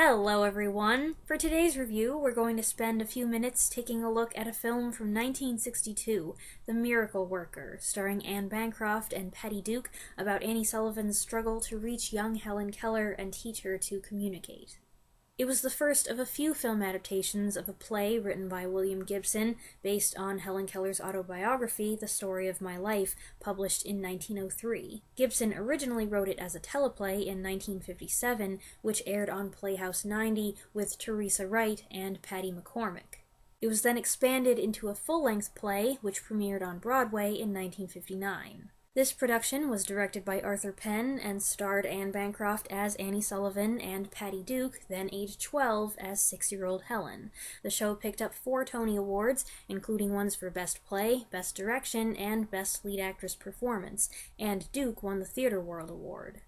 Hello everyone! For today's review, we're going to spend a few minutes taking a look at a film from 1962, The Miracle Worker, starring Anne Bancroft and Patty Duke, about Annie Sullivan's struggle to reach young Helen Keller and teach her to communicate. It was the first of a few film adaptations of a play written by William Gibson, based on Helen Keller's autobiography, The Story of My Life, published in 1903. Gibson originally wrote it as a teleplay in 1957, which aired on Playhouse 90 with Teresa Wright and Patty McCormick. It was then expanded into a full-length play, which premiered on Broadway in 1959. This production was directed by Arthur Penn and starred Anne Bancroft as Annie Sullivan and Patty Duke, then age 12, as 6-year-old Helen. The show picked up 4 Tony Awards, including ones for Best Play, Best Direction, and Best Lead Actress Performance, and Duke won the Theatre World Award.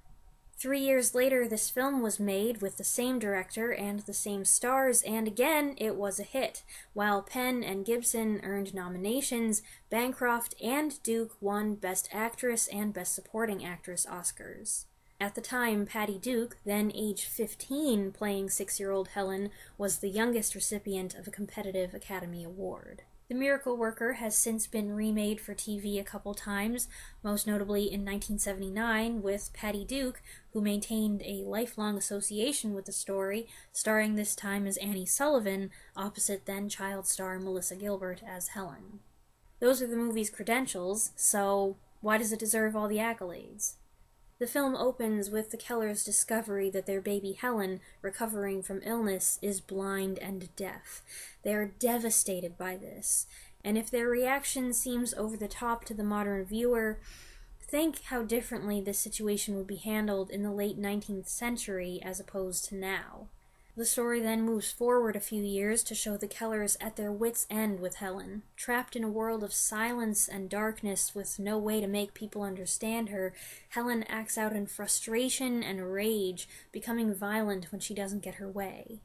3 years later, this film was made with the same director and the same stars, and again, it was a hit. While Penn and Gibson earned nominations, Bancroft and Duke won Best Actress and Best Supporting Actress Oscars. At the time, Patty Duke, then age 15, playing 6-year-old Helen, was the youngest recipient of a competitive Academy Award. The Miracle Worker has since been remade for TV a couple times, most notably in 1979 with Patty Duke, who maintained a lifelong association with the story, starring this time as Annie Sullivan, opposite then child star Melissa Gilbert as Helen. Those are the movie's credentials, so why does it deserve all the accolades? The film opens with the Kellers' discovery that their baby Helen, recovering from illness, is blind and deaf. They are devastated by this, and if their reaction seems over the top to the modern viewer, think how differently this situation would be handled in the late 19th century as opposed to now. The story then moves forward a few years to show the Kellers at their wits' end with Helen. Trapped in a world of silence and darkness with no way to make people understand her, Helen acts out in frustration and rage, becoming violent when she doesn't get her way.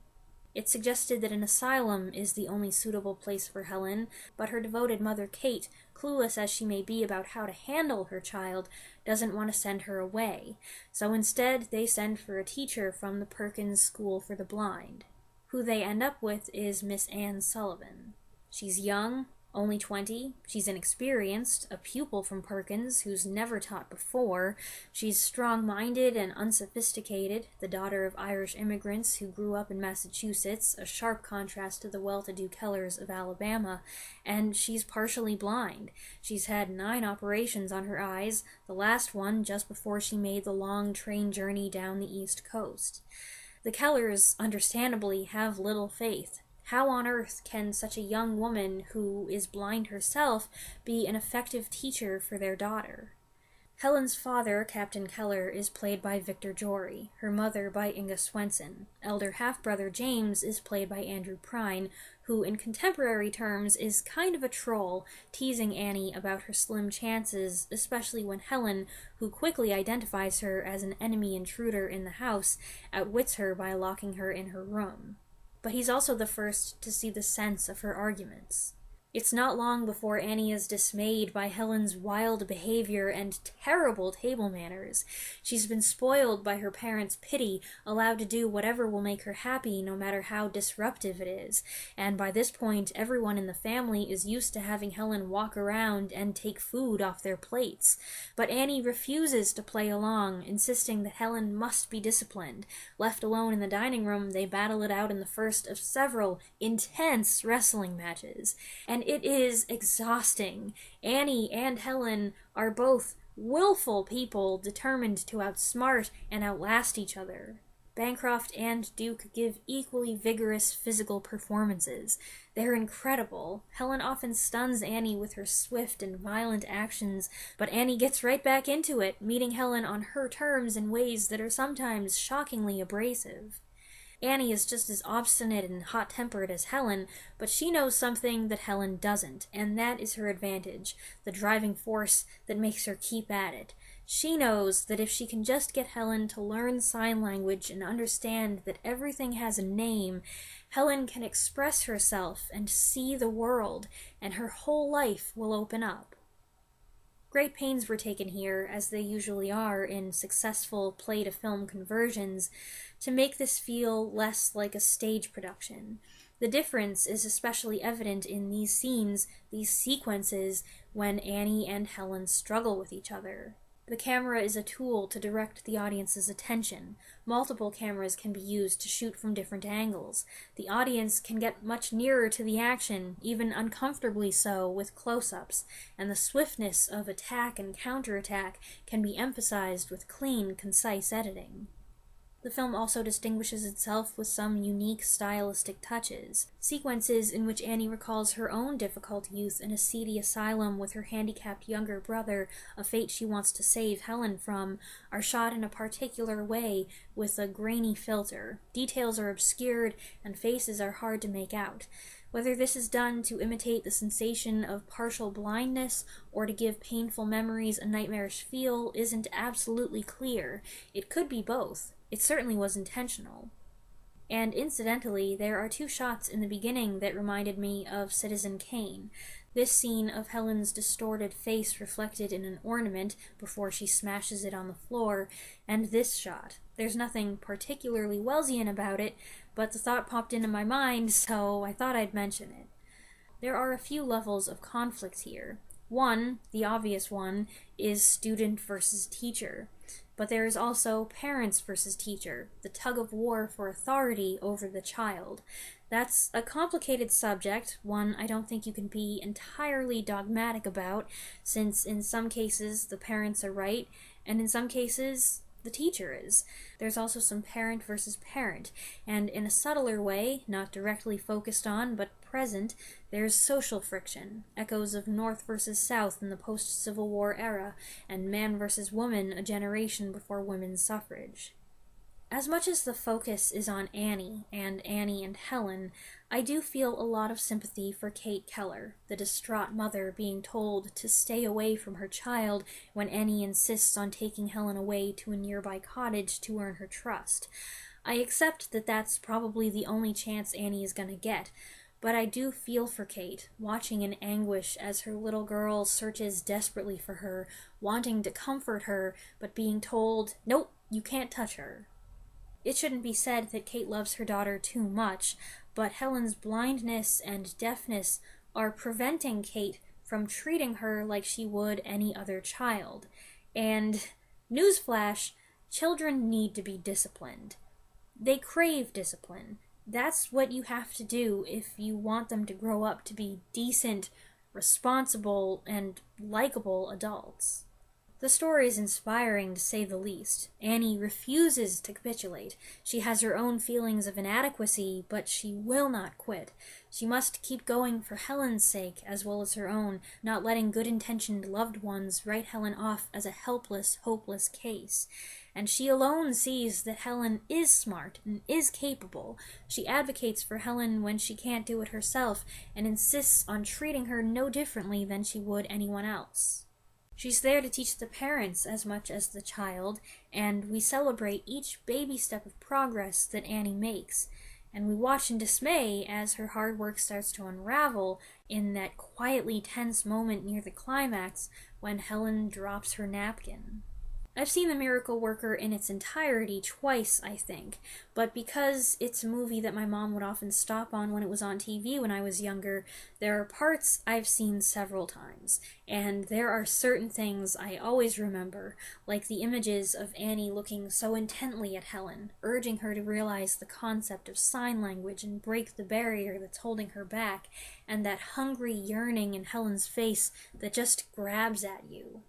It's suggested that an asylum is the only suitable place for Helen, but her devoted mother Kate, clueless as she may be about how to handle her child, doesn't want to send her away, so instead they send for a teacher from the Perkins School for the Blind. Who they end up with is Miss Anne Sullivan. She's young, only 20, she's inexperienced, a pupil from Perkins who's never taught before, she's strong-minded and unsophisticated, the daughter of Irish immigrants who grew up in Massachusetts, a sharp contrast to the well-to-do Kellers of Alabama, and she's partially blind. She's had 9 operations on her eyes, the last one just before she made the long train journey down the East Coast. The Kellers, understandably, have little faith. How on earth can such a young woman, who is blind herself, be an effective teacher for their daughter? Helen's father, Captain Keller, is played by Victor Jory, her mother by Inga Swenson. Elder half-brother James is played by Andrew Prine, who in contemporary terms is kind of a troll, teasing Annie about her slim chances, especially when Helen, who quickly identifies her as an enemy intruder in the house, outwits her by locking her in her room. But he's also the first to see the sense of her arguments. It's not long before Annie is dismayed by Helen's wild behavior and terrible table manners. She's been spoiled by her parents' pity, allowed to do whatever will make her happy no matter how disruptive it is, and by this point everyone in the family is used to having Helen walk around and take food off their plates. But Annie refuses to play along, insisting that Helen must be disciplined. Left alone in the dining room, they battle it out in the first of several intense wrestling matches. And it is exhausting. Annie and Helen are both willful people determined to outsmart and outlast each other. Bancroft and Duke give equally vigorous physical performances. They're incredible. Helen often stuns Annie with her swift and violent actions, but Annie gets right back into it, meeting Helen on her terms in ways that are sometimes shockingly abrasive. Annie is just as obstinate and hot-tempered as Helen, but she knows something that Helen doesn't, and that is her advantage, the driving force that makes her keep at it. She knows that if she can just get Helen to learn sign language and understand that everything has a name, Helen can express herself and see the world, and her whole life will open up. Great pains were taken here, as they usually are in successful play-to-film conversions, to make this feel less like a stage production. The difference is especially evident in these scenes, these sequences, when Annie and Helen struggle with each other. The camera is a tool to direct the audience's attention. Multiple cameras can be used to shoot from different angles. The audience can get much nearer to the action, even uncomfortably so, with close-ups, and the swiftness of attack and counterattack can be emphasized with clean, concise editing. The film also distinguishes itself with some unique stylistic touches. Sequences in which Annie recalls her own difficult youth in a seedy asylum with her handicapped younger brother, a fate she wants to save Helen from, are shot in a particular way with a grainy filter. Details are obscured and faces are hard to make out. Whether this is done to imitate the sensation of partial blindness or to give painful memories a nightmarish feel isn't absolutely clear. It could be both. It certainly was intentional. And incidentally, there are two shots in the beginning that reminded me of Citizen Kane. This scene of Helen's distorted face reflected in an ornament before she smashes it on the floor, and this shot. There's nothing particularly Wellesian about it, but the thought popped into my mind, so I thought I'd mention it. There are a few levels of conflict here. One, the obvious one, is student versus teacher. But there is also parents versus teacher, the tug-of-war for authority over the child. That's a complicated subject, one I don't think you can be entirely dogmatic about, since in some cases the parents are right, and in some cases the teacher is. There's also some parent versus parent, and in a subtler way, not directly focused on but present, there's social friction, echoes of North versus South in the post-Civil War era, and man versus woman a generation before women's suffrage. As much as the focus is on Annie and Helen, I do feel a lot of sympathy for Kate Keller, the distraught mother being told to stay away from her child when Annie insists on taking Helen away to a nearby cottage to earn her trust. I accept that that's probably the only chance Annie is going to get, but I do feel for Kate, watching in anguish as her little girl searches desperately for her, wanting to comfort her, but being told, "Nope, you can't touch her." It shouldn't be said that Kate loves her daughter too much, but Helen's blindness and deafness are preventing Kate from treating her like she would any other child. And, newsflash, children need to be disciplined. They crave discipline. That's what you have to do if you want them to grow up to be decent, responsible, and likable adults. The story is inspiring, to say the least. Annie refuses to capitulate. She has her own feelings of inadequacy, but she will not quit. She must keep going for Helen's sake, as well as her own, not letting good-intentioned loved ones write Helen off as a helpless, hopeless case. And she alone sees that Helen is smart and is capable. She advocates for Helen when she can't do it herself, and insists on treating her no differently than she would anyone else. She's there to teach the parents as much as the child, and we celebrate each baby step of progress that Annie makes, and we watch in dismay as her hard work starts to unravel in that quietly tense moment near the climax when Helen drops her napkin. I've seen The Miracle Worker in its entirety twice, I think, but because it's a movie that my mom would often stop on when it was on TV when I was younger, there are parts I've seen several times, and there are certain things I always remember, like the images of Annie looking so intently at Helen, urging her to realize the concept of sign language and break the barrier that's holding her back, and that hungry yearning in Helen's face that just grabs at you.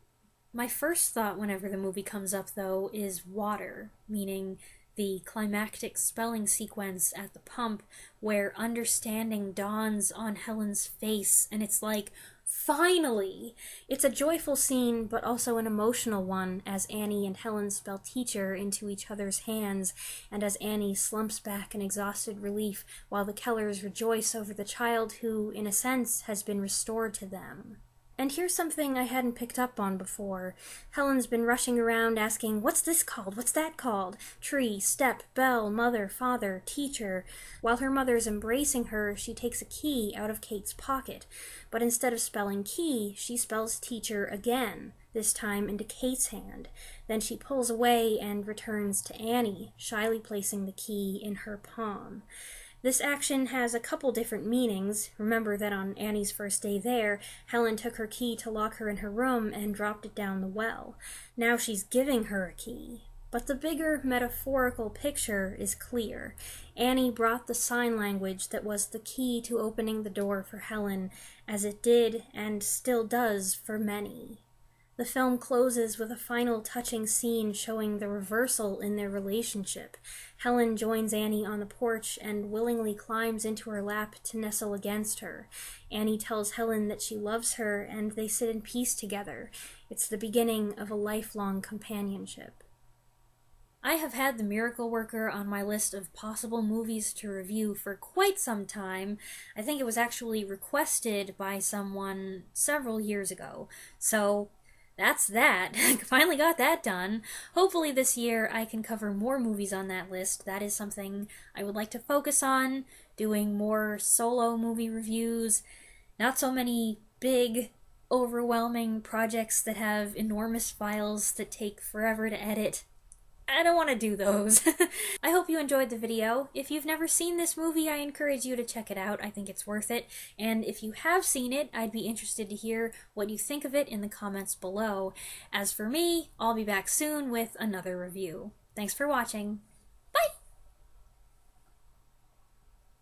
My first thought whenever the movie comes up, though, is water, meaning the climactic spelling sequence at the pump where understanding dawns on Helen's face, and it's like, finally! It's a joyful scene, but also an emotional one, as Annie and Helen spell teacher into each other's hands, and as Annie slumps back in exhausted relief while the Kellers rejoice over the child who, in a sense, has been restored to them. And here's something I hadn't picked up on before. Helen's been rushing around asking, what's this called? What's that called? Tree, step, bell, mother, father, teacher. While her mother's embracing her, she takes a key out of Kate's pocket. But instead of spelling key, she spells teacher again, this time into Kate's hand. Then she pulls away and returns to Annie, shyly placing the key in her palm. This action has a couple different meanings. Remember that on Annie's first day there, Helen took her key to lock her in her room and dropped it down the well. Now she's giving her a key. But the bigger metaphorical picture is clear. Annie brought the sign language that was the key to opening the door for Helen, as it did and still does for many. The film closes with a final touching scene showing the reversal in their relationship. Helen joins Annie on the porch and willingly climbs into her lap to nestle against her. Annie tells Helen that she loves her and they sit in peace together. It's the beginning of a lifelong companionship. I have had The Miracle Worker on my list of possible movies to review for quite some time. I think it was actually requested by someone several years ago. So that's that. Finally got that done. Hopefully this year I can cover more movies on that list. That is something I would like to focus on, doing more solo movie reviews, not so many big, overwhelming projects that have enormous files that take forever to edit. I don't want to do those. I hope you enjoyed the video. If you've never seen this movie, I encourage you to check it out. I think it's worth it. And if you have seen it, I'd be interested to hear what you think of it in the comments below. As for me, I'll be back soon with another review. Thanks for watching.